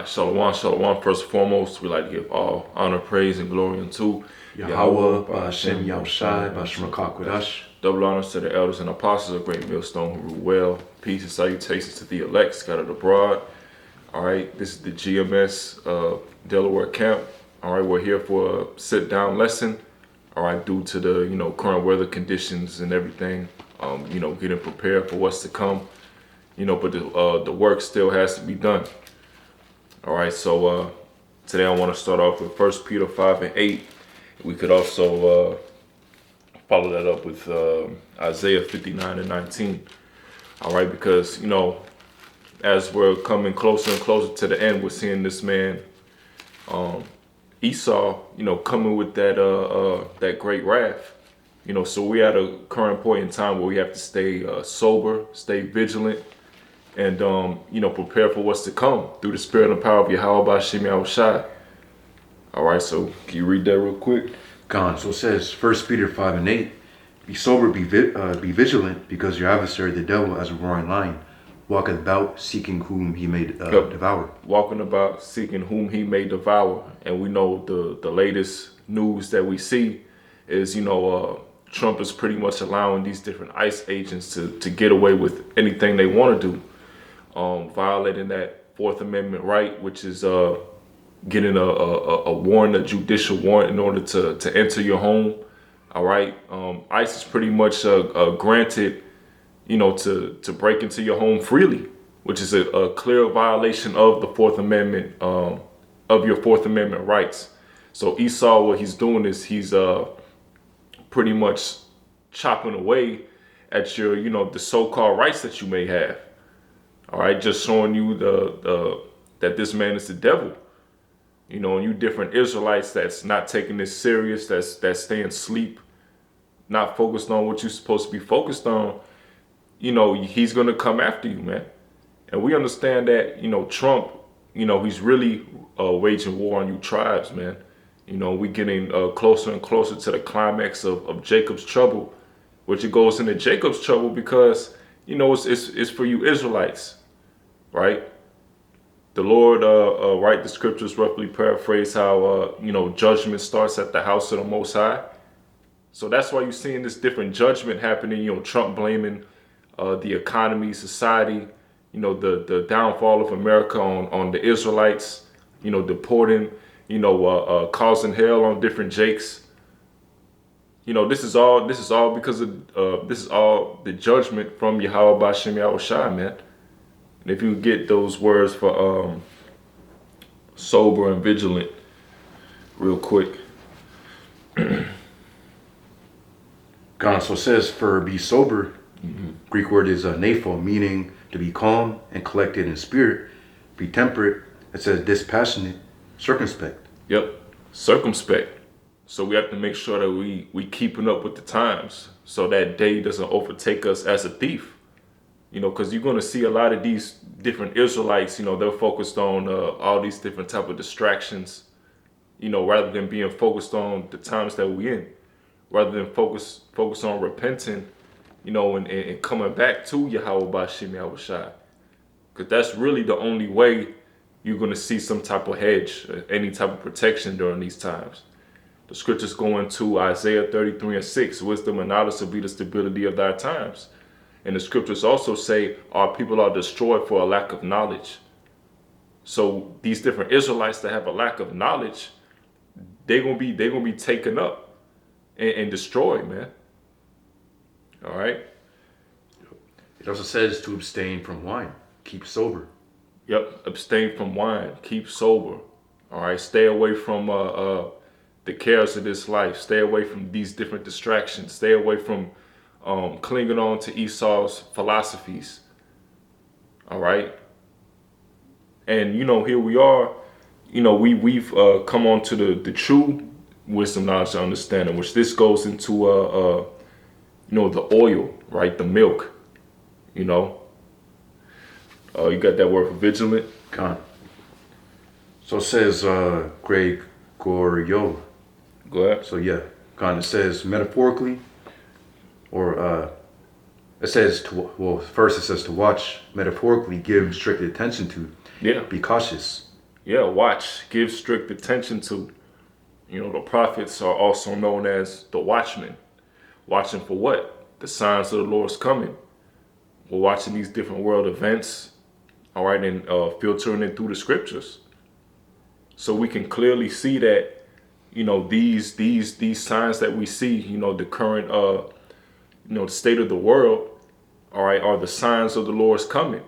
Shalom, shalom. First and foremost, we like to give all honor, praise, and glory unto Yahweh, Ba'Shem Yahushai, Ba'Shem Akakwadash. double honors to the elders and apostles of Great Millstone who rule well. Peace and salutations to the elect scattered abroad. All right, this is the GMS Delaware camp. All right, we're here for a sit-down lesson. All right, due to the current weather conditions and everything. Getting prepared for what's to come. But the work still has to be done. All right, so today I want to start off with 1 Peter 5 and 8. We could also follow that up with Isaiah 59 and 19. All right, because, as we're coming closer and closer to the end, we're seeing this man, Esau, coming with that great wrath. So we're at a current point in time where we have to stay sober, stay vigilant, and prepare for what's to come through the spirit and power of Yahweh Ba'Shem Yahushai. All right, so can you read that real quick? Gone. So it says 1 Peter 5 and 8. Be sober, be vigilant, because your adversary, the devil, as a roaring lion, walketh about seeking whom he may devour. Walking about seeking whom he may devour. And we know the latest news that we see is, Trump is pretty much allowing these different ICE agents to get away with anything they want to do. Violating that Fourth Amendment right, which is getting a warrant, a judicial warrant, in order to enter your home. All right, ICE is pretty much granted, to break into your home freely, which is a clear violation of the Fourth Amendment, of your Fourth Amendment rights. So Esau, what he's doing is he's pretty much chopping away at your, the so-called rights that you may have. All right, just showing you that this man is the devil. And you different Israelites that's not taking this serious, that's staying asleep, not focused on what you're supposed to be focused on. He's gonna come after you, man. And we understand that, Trump, he's really waging war on you tribes, man. We getting closer and closer to the climax of Jacob's trouble, which it goes into Jacob's trouble because, it's for you Israelites. Right, the Lord, right? The scriptures roughly paraphrase how judgment starts at the house of the Most High. So that's why you're seeing this different judgment happening. Trump blaming the economy, society, the downfall of America on the Israelites. Deporting, causing hell on different Jakes. This is all because of this is all the judgment from Yahweh Ba'Shem Yahushai, man. And if you get those words for sober and vigilant real quick. Gone. So it says for be sober, Greek word is nepho, meaning to be calm and collected in spirit. Be temperate, it says dispassionate, circumspect. Yep, circumspect. So we have to make sure that we keeping up with the times so that day doesn't overtake us as a thief. Because you're going to see a lot of these different Israelites, they're focused on all these different type of distractions, rather than being focused on the times that we're in, rather than focus on repenting, and coming back to Yahweh Ba'Shem Yahushai. Because that's really the only way you're going to see some type of hedge, any type of protection during these times. The scriptures go into Isaiah 33 and 6, wisdom and knowledge will be the stability of thy times. And the scriptures also say our people are destroyed for a lack of knowledge. So these different Israelites that have a lack of knowledge, they're gonna be taken up and destroyed, man. All right. It also says to abstain from wine, keep sober. Yep, abstain from wine, keep sober. All right, stay away from the cares of this life. Stay away from these different distractions. Stay away from clinging on to Esau's philosophies. All right. And, here we are, we've come on to the true wisdom, knowledge, and understanding, which this goes into, the oil, right? The milk, you got that word for vigilant. Gone. So it says, Gregorio. Go ahead. So yeah, gone. It says metaphorically, or it says first it says to watch, metaphorically give strict attention to. Yeah. Be cautious, Yeah, watch. Give strict attention to. The prophets are also known as the watchmen. Watching for what? The signs of the Lord's coming. We're watching these different world events, all right, and filtering it through the scriptures. So we can clearly see that, these signs that we see, the current, the state of the world, all right, are the signs of the Lord's coming.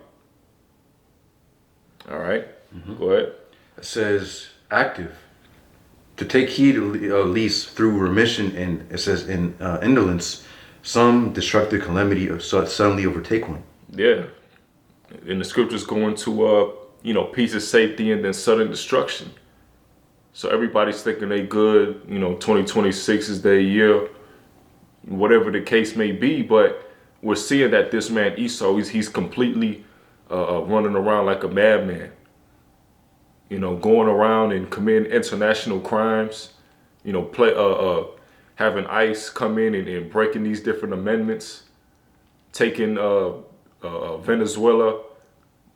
All right, Go ahead. It says active. To take heed at least through remission, and it says in indolence, some destructive calamity of suddenly overtake one. Yeah. And the scriptures go into, peace of safety and then sudden destruction. So everybody's thinking they good, 2026 is their year, whatever the case may be. But we're seeing that this man Esau, he's completely running around like a madman. Going around and committing international crimes, having ICE come in and breaking these different amendments, taking Venezuela,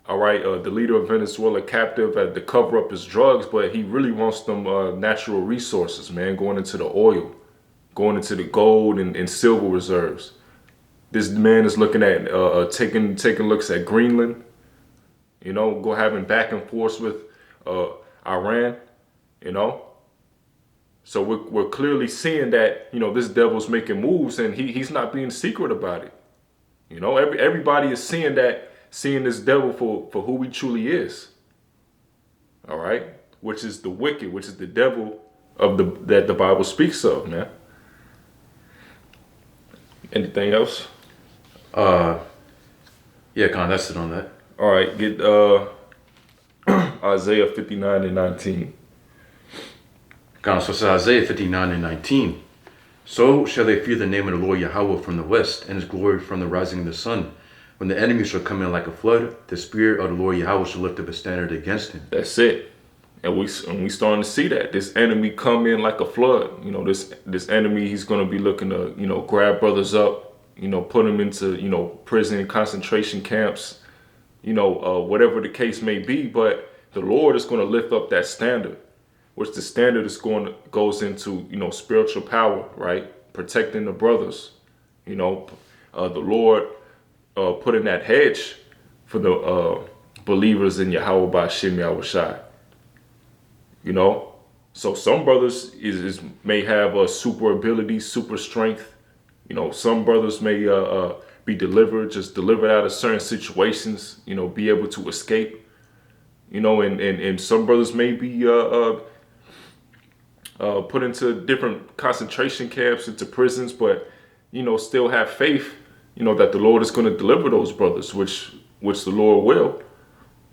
all right, the leader of Venezuela captive to cover up his drugs, but he really wants them natural resources, man, going into the oil, going into the gold and silver reserves. This man is looking at taking looks at Greenland, go having back and forth with Iran, So we're clearly seeing that, this devil's making moves and he's not being secret about it. Everybody is seeing this devil for who he truly is. All right? Which is the wicked, which is the devil that the Bible speaks of, man. Anything else? Yeah, Con, that's it on that. All right, get Isaiah 59 and 19. God, so it says Isaiah 59 and 19. So shall they fear the name of the Lord Yahweh from the west, and his glory from the rising of the sun. When the enemy shall come in like a flood, the spirit of the Lord Yahweh shall lift up a standard against him. That's it. And we starting to see that. This enemy come in like a flood. This enemy, he's going to be looking to, grab brothers up, put them into, prison, concentration camps, whatever the case may be. But the Lord is going to lift up that standard, which the standard goes into, spiritual power, right? Protecting the brothers, the Lord putting that hedge for the believers in Yahweh Ba'Shem Yahushai. So some brothers may have a super ability, super strength. Some brothers may be delivered out of certain situations, be able to escape. And some brothers may be put into different concentration camps, into prisons, but still have faith, that the Lord is going to deliver those brothers, which the Lord will.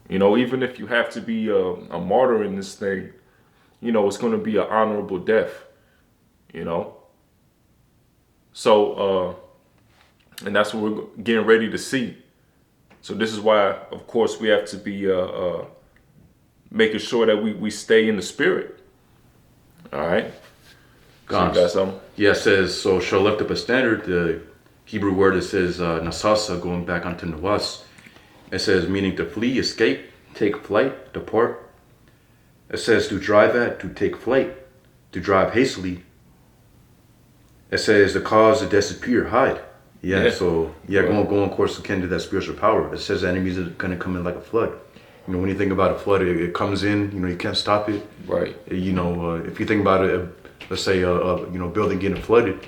Even if you have to be a martyr in this thing, it's going to be an honorable death. So and that's what we're getting ready to see. So this is why, of course, we have to be making sure that we stay in the spirit. All right. So you got something? Yeah, it says, so shall lift up a standard. The Hebrew word, it says nasasa, going back onto nawas. It says meaning to flee, escape, take flight, depart. It says to drive at, to take flight, to drive hastily. It says the cause to disappear, hide. Yeah. So going of course akin to that spiritual power. It says enemies are going to come in like a flood. When you think about a flood, it comes in. You can't stop it. Right. If you think about it, let's say building getting flooded,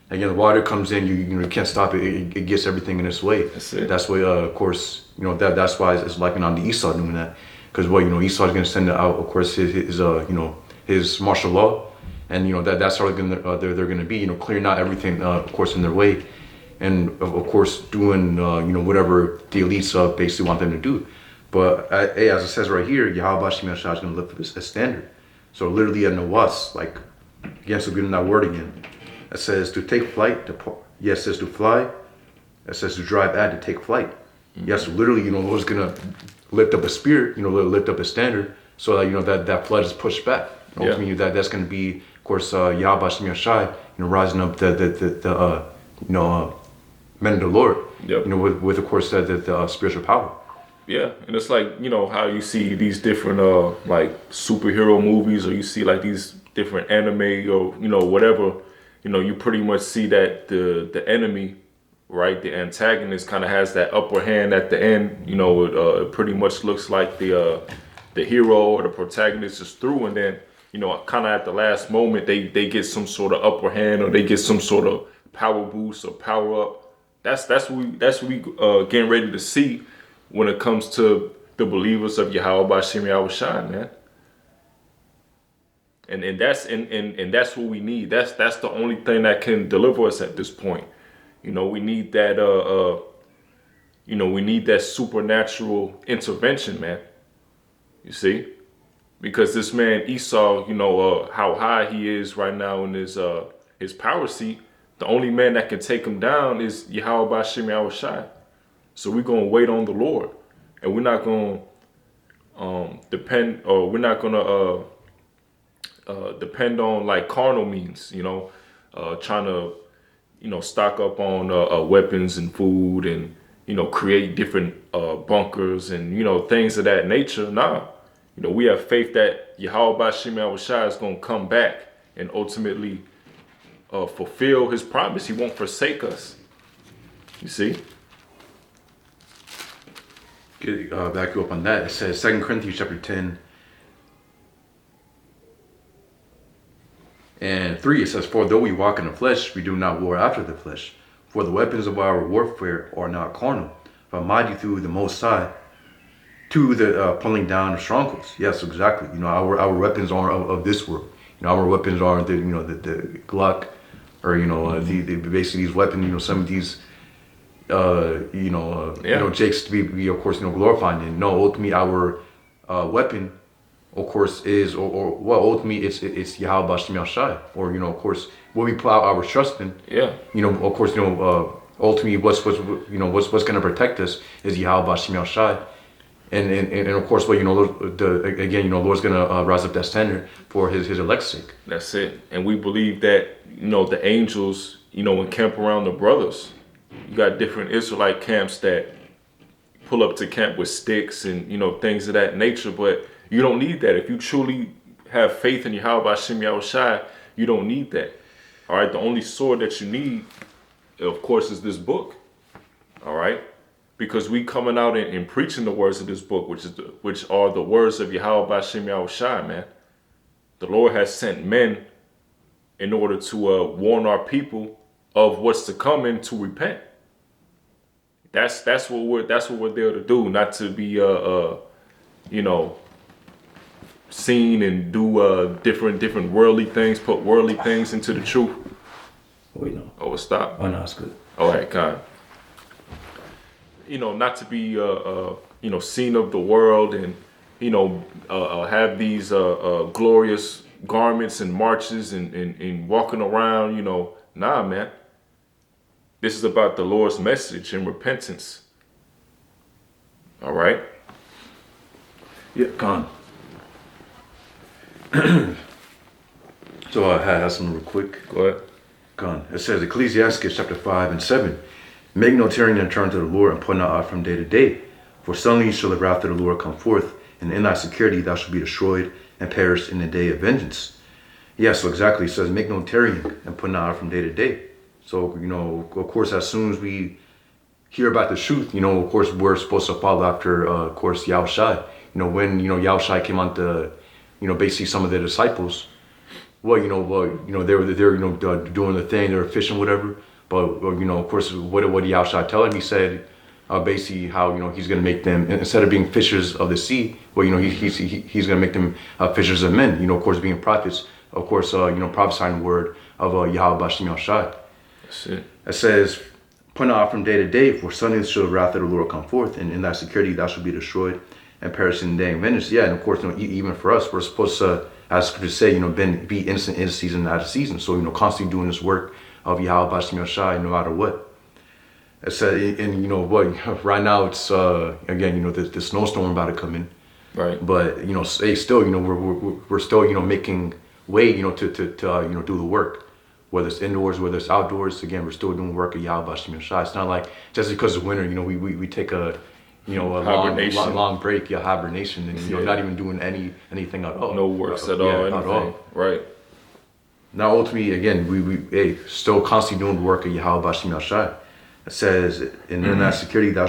again the water comes in. You can't stop it. It gets everything in its way. That's it. That's why of course that's why it's likened on the Esau doing that, because Esau is going to send out of course his martial law, and that's how they're going to be clearing out everything of course in their way, and of course doing whatever the elites basically want them to do. But as it says right here, Yahweh Ba'Shem Yahushua is going to lift up a standard. So literally a nawas, like, again, so getting that word again. It says to take flight, it says to fly. It says to drive at, to take flight. Mm-hmm. Yes, so literally, the Lord's going to lift up a spirit, lift up a standard, so that, that flood is pushed back. Ultimately, that's going to be, of course, Yahweh Ba'Shem Yahushua, rising up the men of the Lord, yep. With of course the spiritual power. Yeah, and it's like, you know, how you see these different like superhero movies, or you see like these different anime, or you know, whatever, you know, you pretty much see that the enemy, right, the antagonist kind of has that upper hand at the end. You know, it pretty much looks like the hero or the protagonist is through, and then, you know, kind of at the last moment they get some sort of upper hand, or they get some sort of power boost or power up. That's what we getting ready to see when it comes to the believers of Yahweh Bashim Yahushua, man. And that's what we need. That's the only thing that can deliver us at this point. You know, we need that you know, we need that supernatural intervention, man. You see? Because this man Esau, you know, how high he is right now in his power seat, the only man that can take him down is Yahweh Bashim Yahushua. So we're gonna wait on the Lord, and we're not gonna depend, or we're not gonna depend on like carnal means, you know, trying to, you know, stock up on weapons and food, and you know, create different bunkers and, you know, things of that nature. Nah, you know, we have faith that Yahweh Bashim Yahushua is gonna come back and ultimately fulfill His promise. He won't forsake us. You see. Back you up on that. It says 2 Corinthians chapter 10 and 3. It says, "For though we walk in the flesh, we do not war after the flesh. For the weapons of our warfare are not carnal, but mighty through the Most High, to the pulling down of strongholds." Yes, exactly. You know, our weapons aren't of this world. You know, our weapons are the, you know, the Glock, or you know, the basically these weapons. You know, some of these. You know, Jake's to be of course, you know, glorifying. And no, ultimately our weapon, of course, is or well, ultimately it's Yahweh Bashim Yahushua, or you know, of course, what we plow our trust in. Yeah. You know, of course, you know, ultimately what's going to protect us is Yahweh Bashim Yahushua, and of course, well, you know, again, you know, Lord's going to rise up that standard for His elect's sake. That's it, and we believe that, you know, the angels, you know, encamp around the brothers. You got different Israelite camps that pull up to camp with sticks and, you know, things of that nature, but you don't need that. If you truly have faith in Yahweh Bashim Yahushua, you don't need that. All right, the only sword that you need, of course, is this book. All right, because we coming out and preaching the words of this book, which are the words of Yahweh Bashim Yahushua, man. The Lord has sent men in order to warn our people of what's to come and to repent. That's what we're there to do, not to be you know, seen and do different worldly things, put worldly things into the truth. Wait, no. Oh, it stopped. Oh no, it's good. All right, kind. You know, not to be you know, seen of the world, and you know, have these glorious garments and marches and walking around. You know, nah, man. This is about the Lord's message and repentance. All right? Yeah, gone. So I have some real quick. Go ahead. Gone. It says Ecclesiastes chapter 5 and 7. "Make no tarrying and turn to the Lord, and put not out from day to day. For suddenly shall the wrath of the Lord come forth, and in thy security thou shalt be destroyed and perish in the day of vengeance." Yeah, so exactly. It says, make no tarrying and put not out from day to day. So, you know, of course, as soon as we hear about the truth, you know, of course, we're supposed to follow after, of course, Yahushua. You know, when, you know, Yahushua came on to, you know, basically some of the disciples, they were there, you know, doing the thing, they were fishing, whatever. But, you know, of course, what did Yahushua tell him? He said, basically how, you know, he's going to make them, instead of being fishers of the sea, well, you know, he's going to make them fishers of men, you know, of course, being prophets, of course, you know, prophesying the word of Yahweh Bashim Yahushua. It says, "Put not out from day to day, for suddenly shall the wrath of the Lord come forth, and in thy security thou shalt be destroyed and perish in the day of vengeance." Yeah, and of course, you know, even for us, we're supposed to, as scripture say, you know, be innocent in season and out of season. So, you know, constantly doing this work of Yahweh Bashim Yahushua, no matter what. It said, and you know what, right now it's again, you know, the snowstorm about to come in. Right. But you know, still, you know, we're still, you know, making way, you know, to you know, do the work. Whether it's indoors, whether it's outdoors, again, we're still doing work at Yahweh Bashim Yahushua. It's not like just because it's winter, you know, we take a, you know, a long break, your hibernation, and you're not even doing anything at all. No works at all, anything. At all. Right. Now, ultimately, again, we still constantly doing the work of Yahweh Bashim Yashai. It says, in that security thou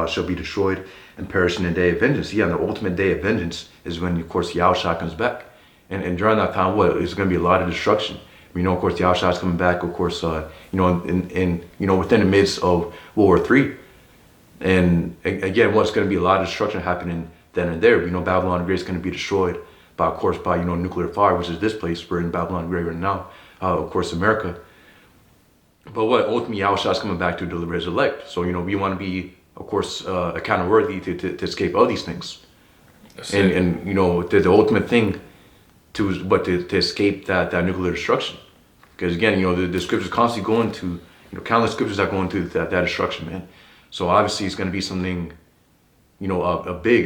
shall be destroyed and perish in the day of vengeance. Yeah, and the ultimate day of vengeance is when, of course, Yahushua comes back. And during that time, it's going to be a lot of destruction. We know, of course, Yahushua is coming back, of course, you know, within the midst of World War III. And again, what's going to be a lot of destruction happening then and there. We know Babylon the Great is going to be destroyed by, of course, by, you know, nuclear fire, which is this place. We're in Babylon the Great right now, of course, America. But what ultimately Yahushua is coming back to deliver his elect. So, you know, we want to be, of course, accountable worthy to escape all these things. And you know, the ultimate thing to escape that nuclear destruction. Because again, you know, the scriptures constantly going to, you know, countless scriptures that go into that destruction, man. So obviously it's going to be something, you know, a big,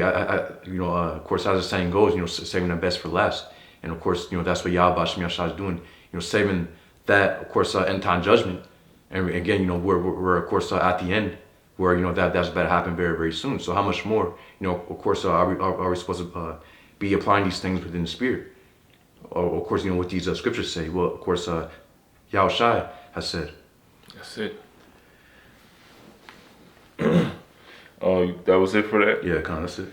you know, of course, as the saying goes, you know, saving the best for last. And of course, you know, that's what Yahweh Bashim Yashai is doing, you know, saving that, of course, end time judgment. And again, you know, we're of course at the end where, you know, that's about to happen very, very soon. So how much more, you know, of course, are we supposed to be applying these things within the spirit? Or, of course, you know, what these scriptures say. Well, of course, Yahushua has said. That's it. That was it for that? Yeah, kind of, that's it.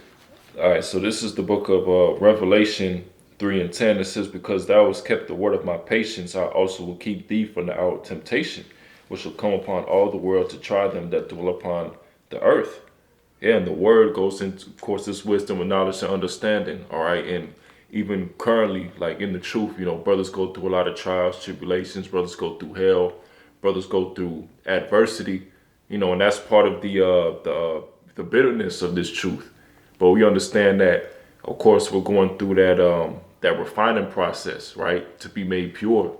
All right, so this is the book of Revelation 3:10. It says, because thou hast kept the word of my patience, I also will keep thee from the hour of temptation, which will come upon all the world to try them that dwell upon the earth. Yeah, and the word goes into, of course, this wisdom and knowledge and understanding, all right? And even currently, like in the truth, you know, brothers go through a lot of trials, tribulations, brothers go through hell, brothers go through adversity, you know, and that's part of the bitterness of this truth. But we understand that, of course, we're going through that refining process, right, to be made pure.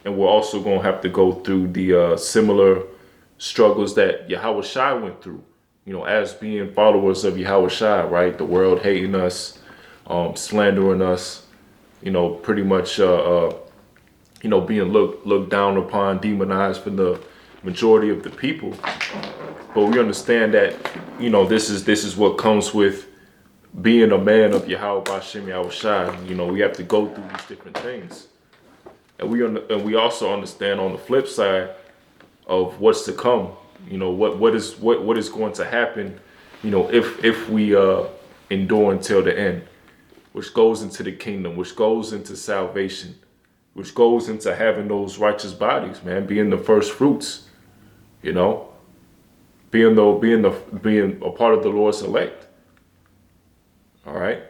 And we're also going to have to go through the similar struggles that Yahweh Shai went through, you know, as being followers of Yahweh Shai, right? The world hating us, slandering us, you know, pretty much, you know, being looked down upon, demonized from the majority of the people. But we understand that, you know, this is what comes with being a man of Yahweh Bashim Yahushai. You know, we have to go through these different things. And we also understand on the flip side of what's to come, you know, what is going to happen, you know, if we endure until the end, which goes into the kingdom, which goes into salvation, which goes into having those righteous bodies, man, being the first fruits, you know, being a part of the Lord's elect. All right.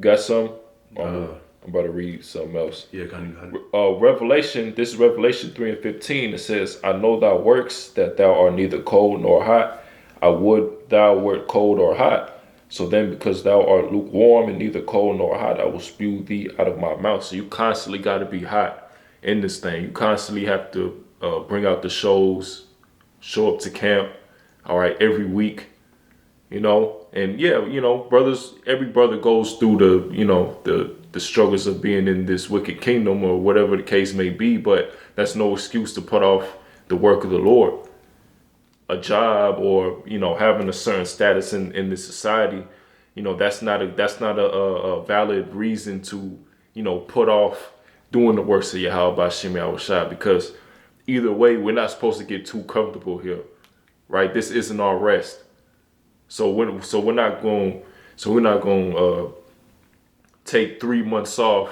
Got some? I'm about to read something else. Yeah, kind of. Revelation, this is Revelation 3:15. It says, I know thy works, that thou art neither cold nor hot. I would thou wert cold or hot. So then, because thou art lukewarm and neither cold nor hot, I will spew thee out of my mouth. So you constantly got to be hot in this thing. You constantly have to bring out the shows, show up to camp, all right, every week, you know. And yeah, you know, every brother goes through the struggles of being in this wicked kingdom or whatever the case may be, but that's no excuse to put off the work of the Lord. A job or, you know, having a certain status in this society, you know, that's not a valid reason to, you know, put off doing the works of Yahweh Bashim Yahushai, because either way, we're not supposed to get too comfortable here, right? This isn't our rest. So we're not going to take 3 months off,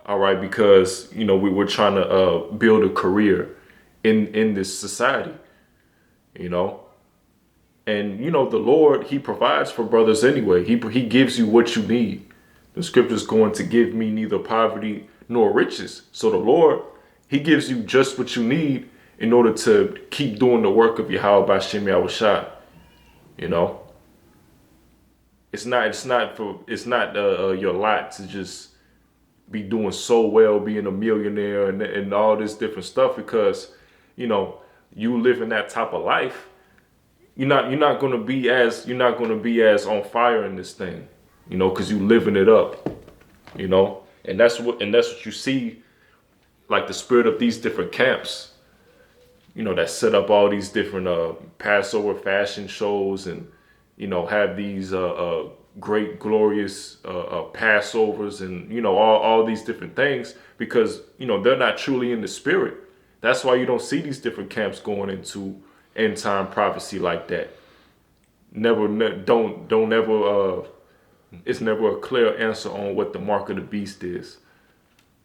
all right, because, you know, we were trying to build a career in this society, you know. And, you know, the Lord, he provides for brothers anyway. He gives you what you need. The scripture's going to give me neither poverty nor riches. So the Lord, he gives you just what you need in order to keep doing the work of Yahweh Bashim Yahushai. You know, it's not your lot to just be doing so well, being a millionaire and all this different stuff, because, you know, you live in that type of life. You're not going to be as on fire in this thing, you know, because you living it up, you know, and that's what you see, like the spirit of these different camps. that set up all these different Passover fashion shows and, have these great, glorious Passovers and, all these different things because, they're not truly in the spirit. That's why you don't see these different camps going into end time prophecy like that. It's never a clear answer on what the mark of the beast is.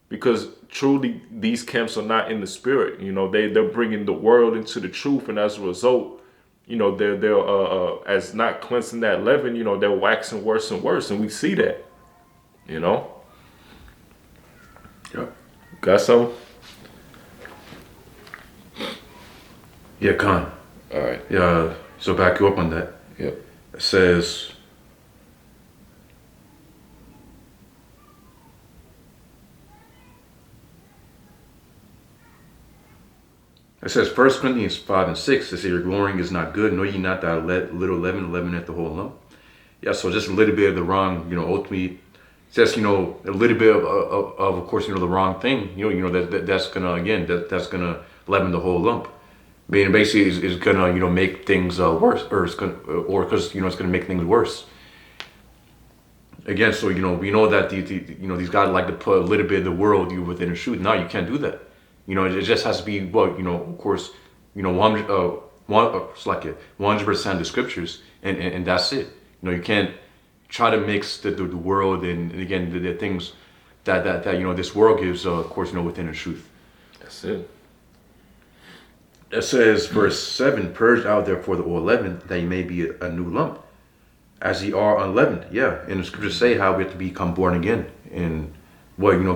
Because truly, these camps are not in the spirit. They're bringing the world into the truth, and as a result, they're as not cleansing that leaven. They're waxing worse and worse, and we see that. Yep. Got some? Yeah, Khan. All right. Yeah. So back you up on that. Yep. It says. It says 1 Corinthians 5 and 6, it says, your glorying is not good, know ye not that little leaven at the whole lump. Yeah, so just a little bit of the wrong, ultimately, just, a little bit of course, the wrong thing, that's gonna leaven the whole lump. Meaning basically is gonna, make things worse, or because, it's gonna make things worse. Again, so, we know that these guys like to put a little bit of the world within the truth. No, you can't do that. It just has to be of course, 100% the scriptures, and that's it. You can't try to mix the world and again the things that this world gives, of course, within the truth. That's it. It says, verse 7, purge out therefore the old leaven, that ye may be a new lump, as ye are unleavened. Yeah, and the scriptures say how we have to become born again, and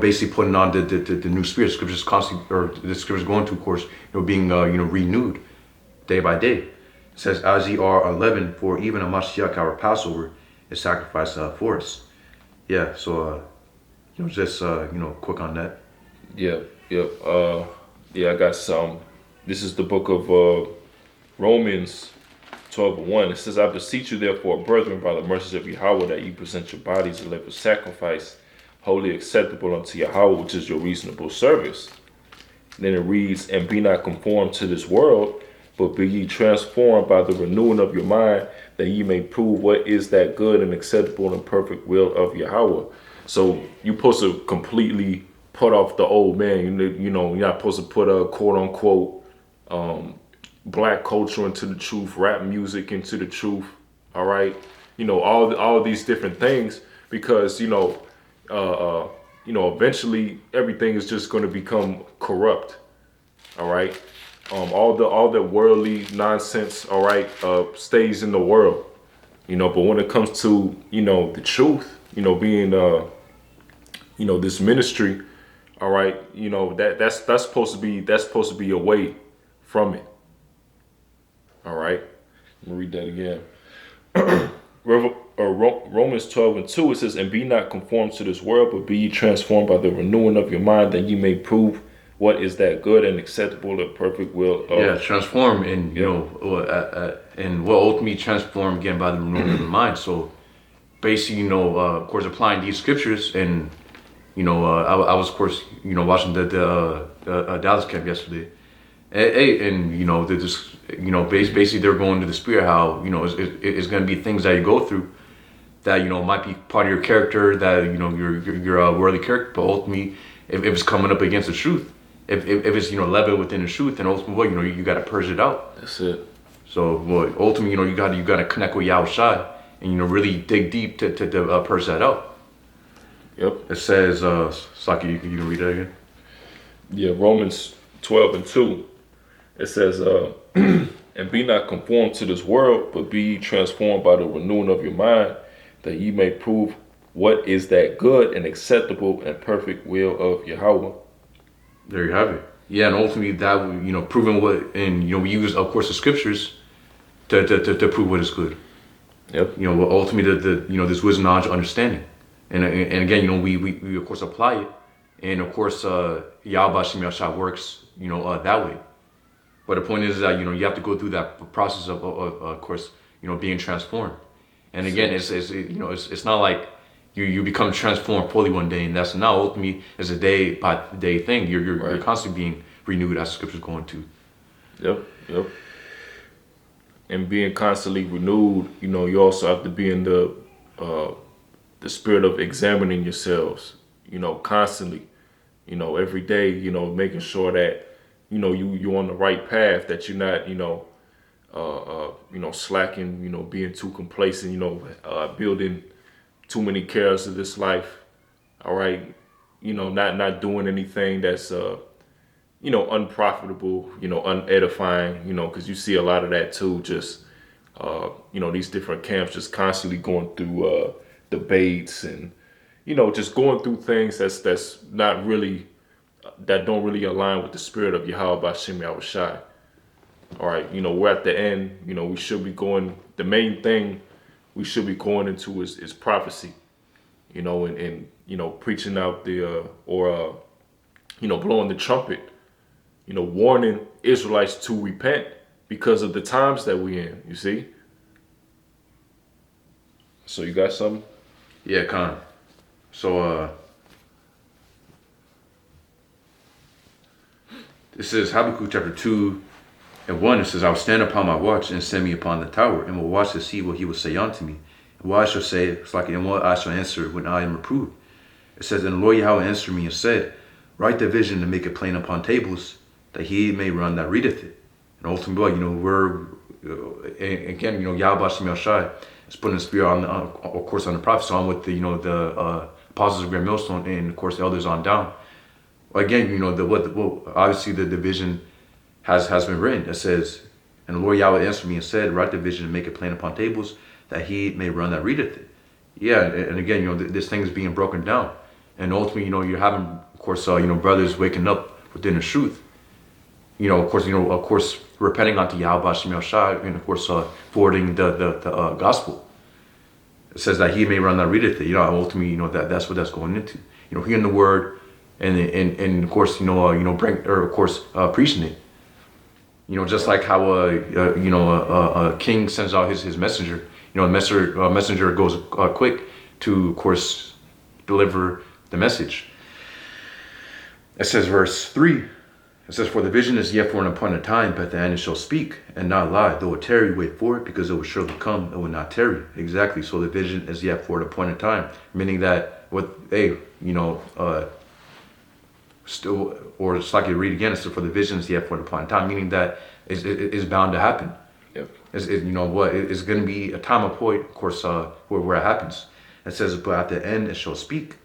basically putting on the new spirit. Scriptures constantly, or the scriptures going to, of course, being renewed day by day. It says, as ye are unleavened, for even a Mashiach, our Passover, is sacrificed for us. Yeah, so just quick on that. Yep. I got some. This is the book of Romans 12:1. It says, I beseech you therefore, brethren, by the mercies of Yahweh, that you present your bodies a living sacrifice, wholly acceptable unto Yahweh, which is your reasonable service. And then it reads, and be not conformed to this world, but be ye transformed by the renewing of your mind, that ye may prove what is that good and acceptable and perfect will of Yahweh. So you're supposed to completely put off the old man. You're not supposed to put a quote unquote black culture into the truth, rap music into the truth. All right. All these different things, because, eventually everything is just going to become corrupt. All right. All the worldly nonsense, all right, stays in the world, but when it comes to, the truth, being, this ministry, all right, that's supposed to be away from it. All right. Let me read that again. Romans 12:2, it says, and be not conformed to this world, but be ye transformed by the renewing of your mind, that ye may prove what is that good and acceptable and perfect will of... transform, and and will ultimately transform again by the renewing of the mind. So basically, of course, applying these scriptures, and I was, of course, watching the Dallas camp yesterday, and they're just basically they're going to the spirit, how it's going to be things that you go through that might be part of your character, that your worldly character, but ultimately if it's coming up against the truth, if it's level within the truth, then ultimately you got to purge it out. That's it. So ultimately you got to connect with Yahweh Shai, and really dig deep to purge that out. Yep. It says, Saki, you can read that again. Yeah, Romans 12:2. It says, and be not conformed to this world, but be ye transformed by the renewing of your mind, that ye may prove what is that good and acceptable and perfect will of Yahweh. There you have it. Yeah, and ultimately that, proving what, and we use, of course, the scriptures to prove what is good. Yep. Ultimately this wisdom, knowledge, understanding, and again, we of course apply it, and of course Yahweh Shem works that way. But the point is that you have to go through that process of course being transformed. And again, it's not like you become transformed fully one day, and that's not. Ultimately, it's a day by day thing. You're constantly being renewed, as the scripture's going to. Yep. And being constantly renewed, you also have to be in the spirit of examining yourselves, constantly, every day, making sure that, you're on the right path, that you're not, slacking, being too complacent, building too many cares of this life. All right. Not doing anything that's, unprofitable, unedifying, because you see a lot of that too, just, these different camps just constantly going through debates and, just going through things that's not really, that don't really align with the spirit of Yahweh Bashem Yahushai. All right, we're at the end, we should be going, the main thing we should be going into is prophecy, and preaching out the, blowing the trumpet, warning Israelites to repent because of the times that we in, you see? So you got something? Yeah, Khan. So, this is Habakkuk chapter 2:1. It says, I will stand upon my watch and set me upon the tower, and will watch to see what he will say unto me. And what I shall say, it's like, and what I shall answer when I am reproved. It says, and the Lord Yahweh answered me and said, write the vision and make it plain upon tables, that he may run that readeth it. And ultimately, we're, again, Yahweh Bashem Yahushai is putting the spirit on, of course, on the prophets, on with the, the apostles of Great Millstone, and of course, the elders on down. Again, obviously the vision has been written. It says, and the Lord Yahweh answered me and said, write the vision and make it plain upon tables, that he may run that readeth it. Yeah, and again, this thing is being broken down. And ultimately, you're having, of course, brothers waking up within the truth. Of course, repenting unto Yahweh Bashem Yahushai, and of course, forwarding the gospel. It says that he may run that readeth it. Ultimately, that's what that's going into. Hearing the word, and of course, preaching it. Just like how a king sends out his messenger. A messenger goes quick to, of course, deliver the message. It says, verse 3. It says, for the vision is yet for an appointed time, but the end it shall speak and not lie. Though it tarry, wait for it, because it will surely come, it will not tarry. Exactly. So the vision is yet for an appointed time, meaning that still, or just like you read again, it's for the vision is yet for an appointed time, meaning that it's bound to happen. Yep. It's going to be a time of point, of course, where it happens. It says, but at the end it shall speak.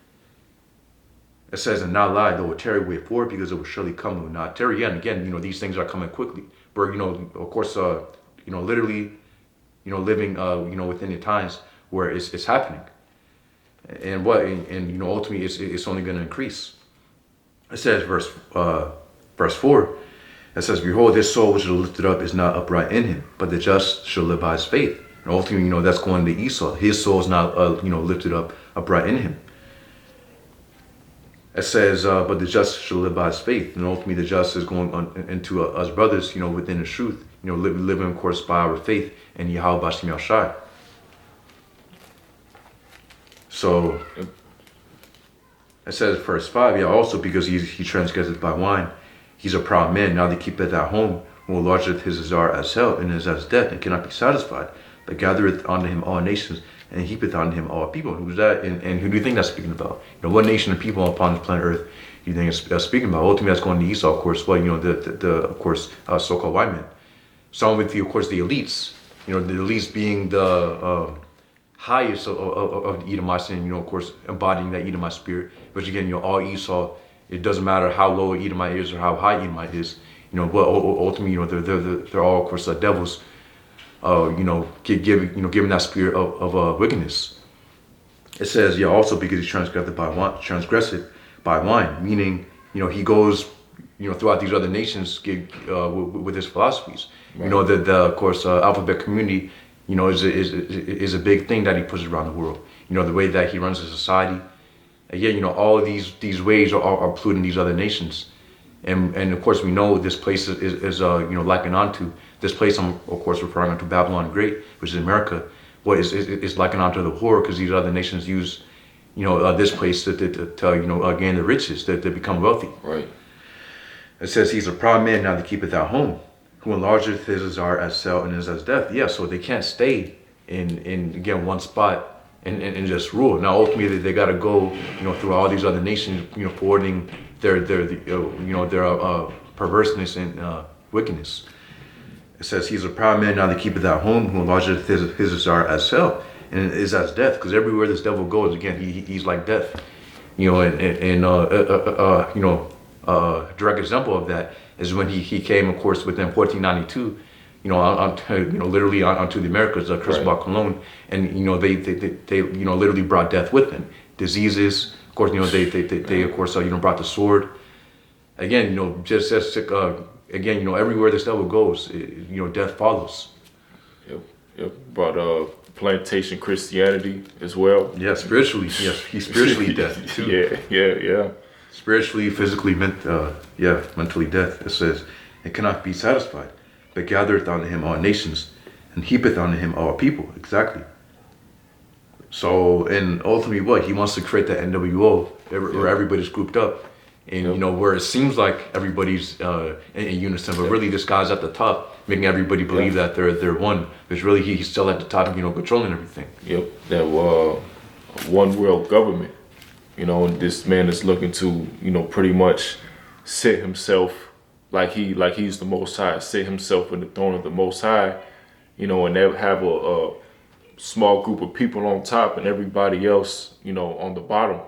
It says, and not lie, though it tarry, wait for it, because it will surely come, it will not tarry. And again, these things are coming quickly. But, of course, literally, living, within the times where it's happening. And ultimately, it's only going to increase. It says, verse 4, it says, behold, this soul which is lifted up is not upright in him, but the just shall live by his faith. And ultimately, that's going to Esau. His soul is not, lifted up upright in him. It says, but the just shall live by his faith. And ultimately, the just is going on into us brothers, within the truth, living, of course, by our faith in Yahweh Bashem Yahushai. So, it says, verse 5, also because he transgresseth by wine, he's a proud man, now they keepeth at home, more largeth his desire as hell, and is as death, and cannot be satisfied, but gathereth unto him all nations, and heapeth unto him all people. Who's that? And who do you think that's speaking about? What nation of people upon this planet Earth do you think it's speaking about? Ultimately, that's going to Esau, of course. Well, of course, so-called white men. Some with of course, the elites. The elites being the highest of the Edomites, and of course, embodying that Edomite spirit. Which again, all Esau. It doesn't matter how low Edomite is or how high Edomite is. But ultimately, they're all, of course, devils. Given that spirit of wickedness. It says, also because he transgressed by wine, meaning, he goes, throughout these other nations with his philosophies. Right. Of course, alphabet community, is a big thing that he pushes around the world. The way that he runs a society. And all of these ways are polluting these other nations. And of course, we know this place is likened onto. This place, I'm of course referring to Babylon Great, which is America. What is likened onto the whore, because these other nations use, this place to gain the riches, to become wealthy. Right. It says he's a proud man, now they keepeth at home. who enlargeth his desire as sale and is as death. Yeah, so they can't stay in again one spot and just rule. Now ultimately they got to go, through all these other nations, forwarding their perverseness and wickedness. It says he's a proud man now that keepeth at home, who enlargeth his desire as hell and is as death. Because everywhere this devil goes, again, he's like death. Direct example of that is when he came, of course, within 1492. Literally onto the Americas, Cristobal Colon, and they literally brought death with them, diseases. Of course, they of course brought the sword. Again, just as again, everywhere this devil goes, death follows. Yep. Brought plantation Christianity as well. Yeah, spiritually. Yes, he's spiritually death too. Yeah. Spiritually, physically, mentally death. It says it cannot be satisfied, but gathereth unto him all nations, and heapeth unto him all people. Exactly. So, and ultimately, what he wants to create that NWO where everybody's grouped up, and where it seems like everybody's in unison, but really this guy's at the top, making everybody believe that they're one. Because really, he's still at the top, controlling everything. Yep, that one world government. And this man is looking to, pretty much sit himself like he's the Most High, sit himself in the throne of the Most High, and they have a small group of people on top and everybody else, on the bottom,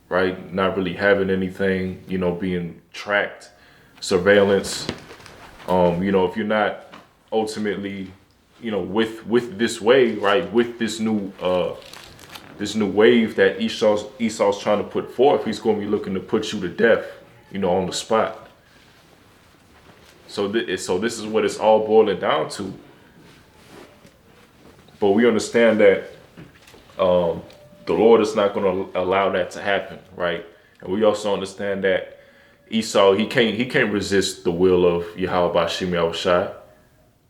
right? Not really having anything, being tracked, surveillance. If you're not ultimately, with this way, right, with this new wave that Esau's trying to put forth, he's going to be looking to put you to death, on the spot. So this is what it's all boiling down to. But we understand that the Lord is not going to allow that to happen, right? And we also understand that Esau, he can't resist the will of Yahweh Bashim Yahushai.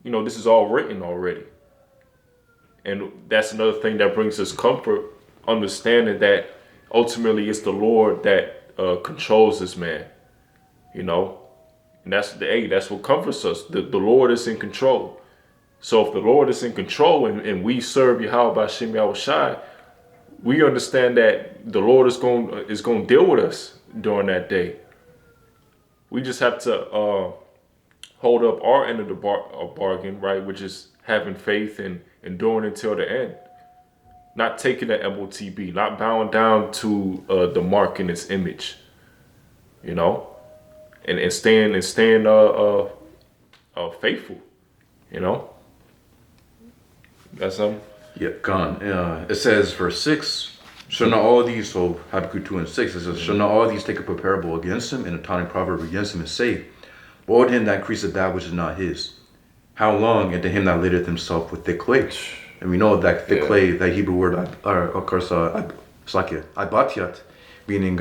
This is all written already. And that's another thing that brings us comfort, understanding that ultimately it's the Lord that controls this man, and that's what comforts us. The Lord is in control. So if the Lord is in control and we serve Yahweh Bashim Yahushai, we understand that the Lord is going to deal with us during that day. We just have to hold up our end of the bargain, right, which is having faith and enduring until the end. Not taking the MOTB, not bowing down to the mark in its image, and staying faithful, That's something? Yeah, gone. It says verse 6, shall not all these, so Habakkuk 2 and 6, it says, shall not all these take up a parable against him, and a taunting proverb against him, and say, woe to him that increaseth that which is not his. How long? And to him that ladeth himself with thick clay. And we know that thick clay, that Hebrew word, of course, it's like ibatiat, meaning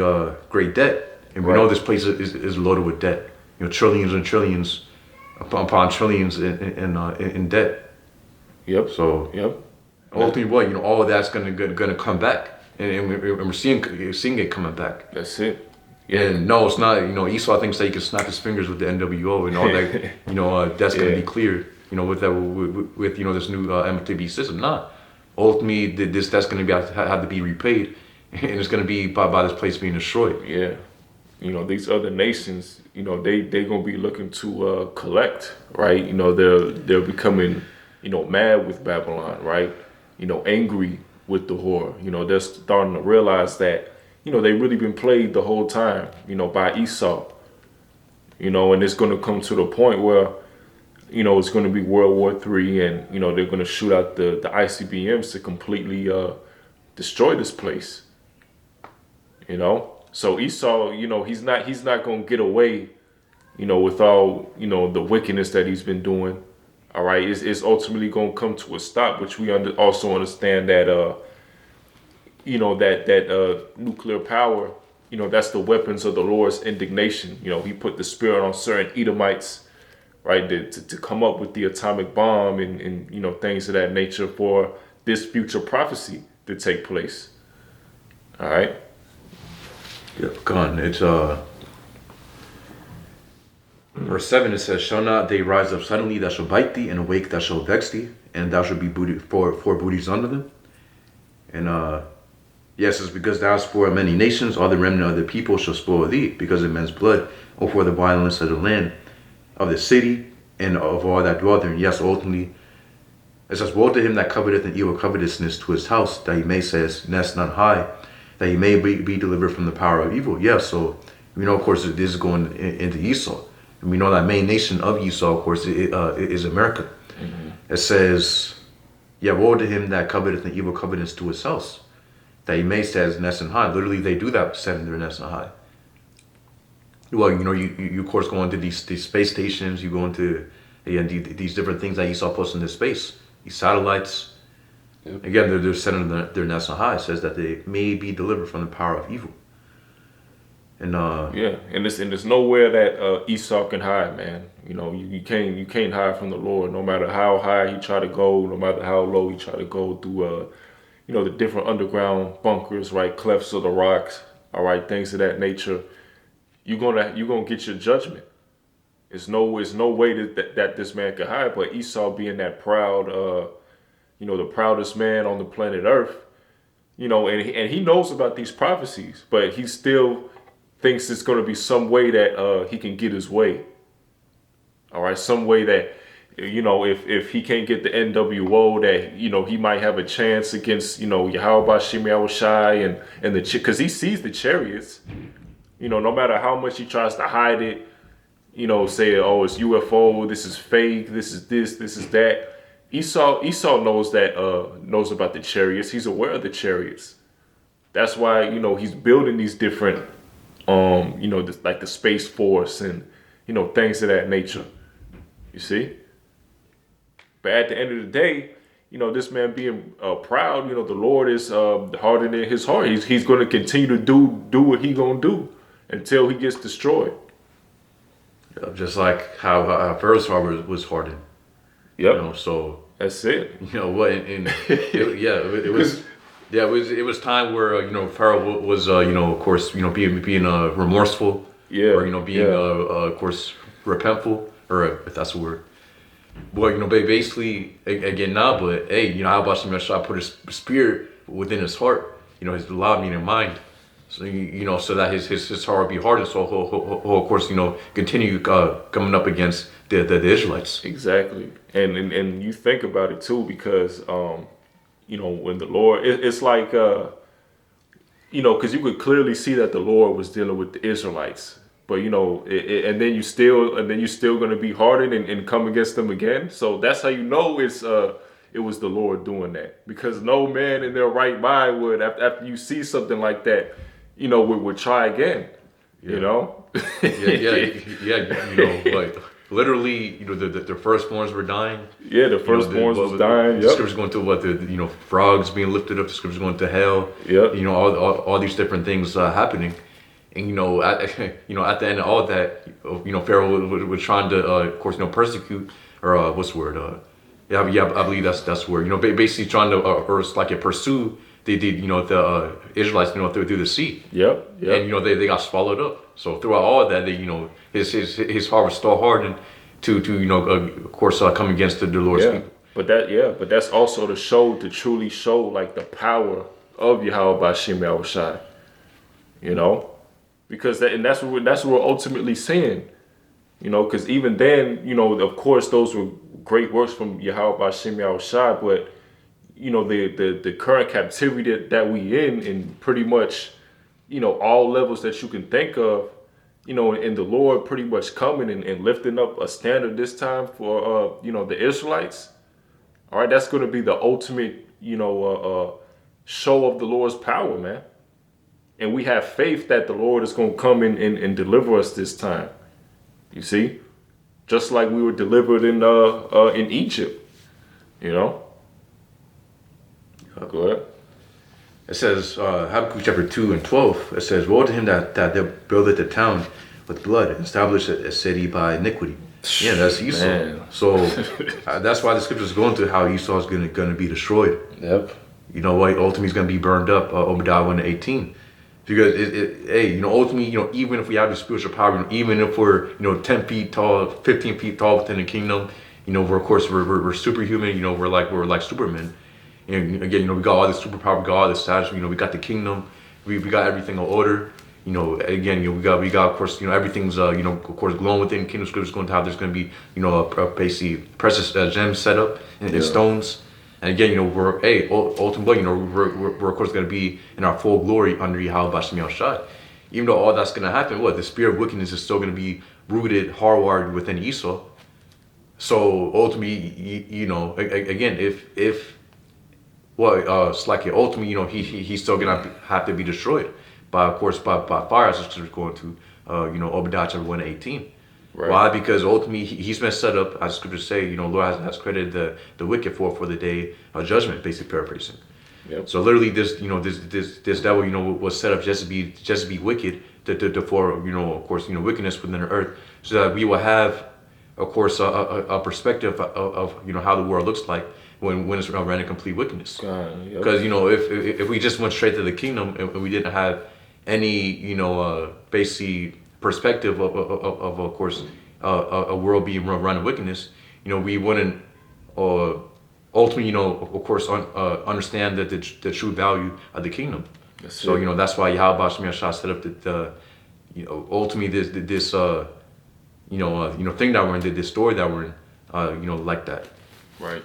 great debt. And we know this place is loaded with debt. Trillions and trillions upon trillions in debt. Yep. So ultimately, what all of that's gonna come back, and we're seeing it coming back. That's it. Yeah. And no, it's not. Esau thinks that he can snap his fingers with the NWO and all that. That's gonna be cleared. With that, with this new MTB system. Nah, ultimately, that's gonna have to be repaid, and it's gonna be by this place being destroyed. Yeah. These other nations, they gonna be looking to collect, right? They're becoming, mad with Babylon, right? Angry with the whore. They're starting to realize that, they really been played the whole time, by Esau. And it's gonna come to the point where, it's gonna be World War III, and they're gonna shoot out the ICBMs to completely destroy this place. So Esau, he's not gonna get away, with all, the wickedness that he's been doing. All right, it's ultimately gonna come to a stop, which we also understand that that nuclear power, that's the weapons of the Lord's indignation. He put the spirit on certain Edomites, right, to come up with the atomic bomb and things of that nature for this future prophecy to take place. All right. Yeah, gone. It's Verse 7, it says, shall not they rise up suddenly that shall bite thee, and awake that shall vex thee, and thou shalt be booty for booties under them? And yes, it's because thou hast spoiled many nations, all the remnant of the people shall spoil thee, because of men's blood, or for the violence of the land, of the city, and of all that dwell therein. Yes, ultimately, it says, woe to him that coveteth an evil covetousness to his house, that he may says, nest not high, that he may be delivered from the power of evil. Yes, so we know, of course, this is going into Esau. And we know that main nation of Esau, of course, is America. It says, yeah, woe to him that coveteth an evil covetousness to his house, that he may says nest and high. Literally, they do that, setting their nest and high. Well, you know, you of course go into these space stations, you go into these different things that Esau puts into space, these satellites. Yep. Again, they're setting their nest on high. It says that they may be delivered from the power of evil. And and there's nowhere that Esau can hide, man. You know, you can't hide from the Lord, no matter how high he try to go, no matter how low he try to go through the different underground bunkers, right, clefts of the rocks, all right, things of that nature. You're gonna get your judgment. There's no way that this man can hide. But Esau, being that proud, the proudest man on the planet Earth, and he knows about these prophecies, but he still thinks it's going to be some way that he can get his way. All right, some way that if he can't get the NWO, that he might have a chance against Yahweh Shai and the because he sees the chariots. No matter how much he tries to hide it, say, oh, it's UFO, this is fake, this is that. Esau knows about the chariots. He's aware of the chariots. That's why, he's building these different, like the Space Force and, things of that nature. You see? But at the end of the day, this man being proud, the Lord is hardening his heart. He's going to continue to do what he's going to do until he gets destroyed. Yeah, just like how Pharaoh's heart was hardened. Yep. So that's it. What? It was time where Pharaoh was of course being remorseful. Yeah. Or being of course repentful, or if that's a word. Well, basically again now, but hey, how about Shai put his spirit within his heart, his law meaning mind. So so that his heart would be hardened, so he'll of course continue coming up against the Israelites. Exactly, and you think about it too, because when the Lord, it's like because you could clearly see that the Lord was dealing with the Israelites, but and then you're still going to be hardened and come against them again. So that's how it was the Lord doing that, because no man in their right mind would, after you see something like that, would try again. Yeah. Like literally, the firstborns were dying. Yeah, the firstborns was dying. The scripture's going to the frogs being lifted up. The scripture's going to hell. Yep. All these different things happening, and at the end of all that, Pharaoh was trying to of course persecute, or what's the word? I believe that's the word. Basically trying to pursue the Israelites through the sea. Yep. And they got swallowed up. So throughout all of that, his heart was still hardened to of course come against the Lord's people. But that's also to truly show like the power of Yahweh Bashim Yahushai. Because that's what we're ultimately saying. Because even then, of course those were great works from Yahweh Bashim Yahushai, but the current captivity that we in pretty much, all levels that you can think of, and the Lord pretty much coming and lifting up a standard this time for, the Israelites. All right, that's going to be the ultimate, show of the Lord's power, man. And we have faith that the Lord is going to come in and deliver us this time. You see? Just like we were delivered in Egypt, Go ahead. It says, Habakkuk chapter 2 and 12, it says, woe to him that buildeth a town with blood, and establish a city by iniquity. Yeah, that's Esau. Man. So that's why the scripture is going to how Esau is going to be destroyed. Yep. Ultimately he's going to be burned up, Obadiah 1:18. Because hey, ultimately, even if we have the spiritual power, even if we're 10 feet tall, 15 feet tall within the kingdom, we're of course we're superhuman. We're like Superman. And again, we got all the superpower, we got all the status. We got the kingdom, we got everything in order. Again, we got of course, everything's of course glowing within kingdom. Scripture's going to have, there's going to be a basically precious gems set up in stones. And again, we're ultimately, we're of course going to be in our full glory under Yahweh Shai. Even though all that's going to happen, the spirit of wickedness is still going to be rooted, hardwired within Esau. So ultimately, again, ultimately, he's still going to have to be destroyed by fire, as it's going to, Obadiah chapter 1:18. Right. Why? Because ultimately he's been set up, as scriptures say, Lord has credited the wicked for the day of judgment, basically paraphrasing. Yep. So literally this devil, was set up just to be wicked, for of course, wickedness within the earth, so that we will have, of course, a perspective of how the world looks like when it's around in complete wickedness. Because if we just went straight to the kingdom and we didn't have any basically perspective of course a world being run in wickedness, we wouldn't ultimately of course understand that the true value of the kingdom. So that's why Yahweh set up the ultimately this thing that we're in, this story that we're in, like that. Right.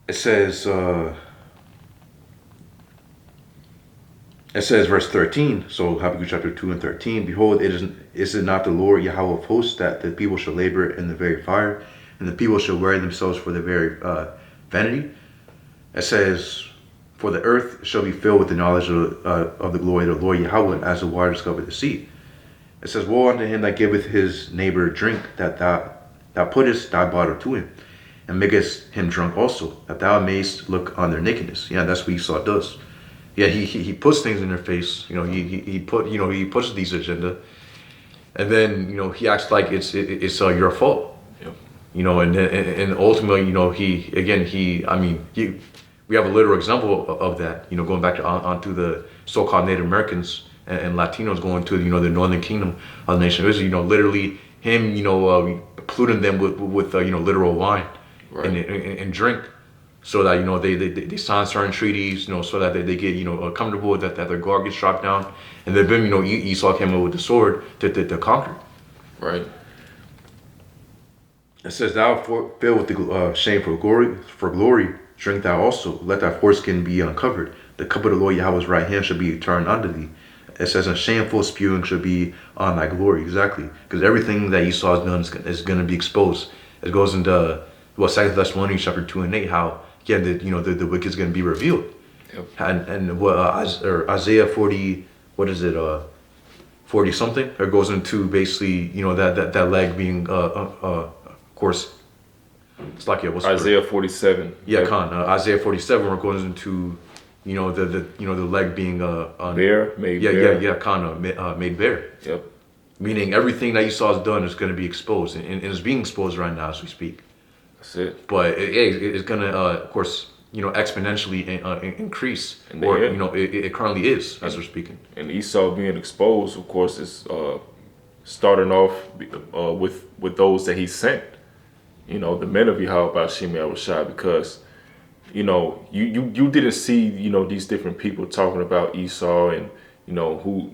It says verse 13, so Habakkuk chapter 2 and 13, behold, is it not the Lord Yahweh of hosts that the people shall labor in the very fire, and the people shall weary themselves for the very vanity? It says, for the earth shall be filled with the knowledge of the glory of the Lord Yahweh, as the waters cover the sea. It says, woe unto him that giveth his neighbor drink, that thou puttest thy bottle to him, and makest him drunk also, that thou mayest look on their nakedness. Yeah, that's what Esau does. Yeah, he puts things in their face. He pushes these agenda, and then he acts like it's your fault. Yep. And ultimately, we have a literal example of that. Going back onto the so-called Native Americans and Latinos going to the northern kingdom of the nation of Israel. Literally him polluting them with literal wine, right, and drink. So that they sign certain treaties, so that they get comfortable that their guard gets dropped down, and then Esau came up with the sword to conquer. Right. It says, "Thou filled with the shame for glory, drink thou also. Let thy foreskin be uncovered. The cup of the Lord Yahweh's right hand shall be turned unto thee." It says, "And shameful spewing shall be on thy glory." Exactly, because everything that Esau has done is going to be exposed. It goes into 2 Thessalonians chapter 2 and 8, how the wicked is going to be revealed. Yep. And Isaiah 40, 40 something, it goes into basically that leg being of course, it's like Isaiah 47. Yeah, Isaiah 47, where it goes into the leg being bare, made bare. Made bare. Yep. Meaning everything that Esau has done is going to be exposed, and it's being exposed right now as we speak. That's it. But it's going to, of course, exponentially increase, or it currently is as we're speaking. And Esau being exposed, of course, is starting off with those that he sent. The men of Yahweh Shai, because you didn't see these different people talking about Esau and who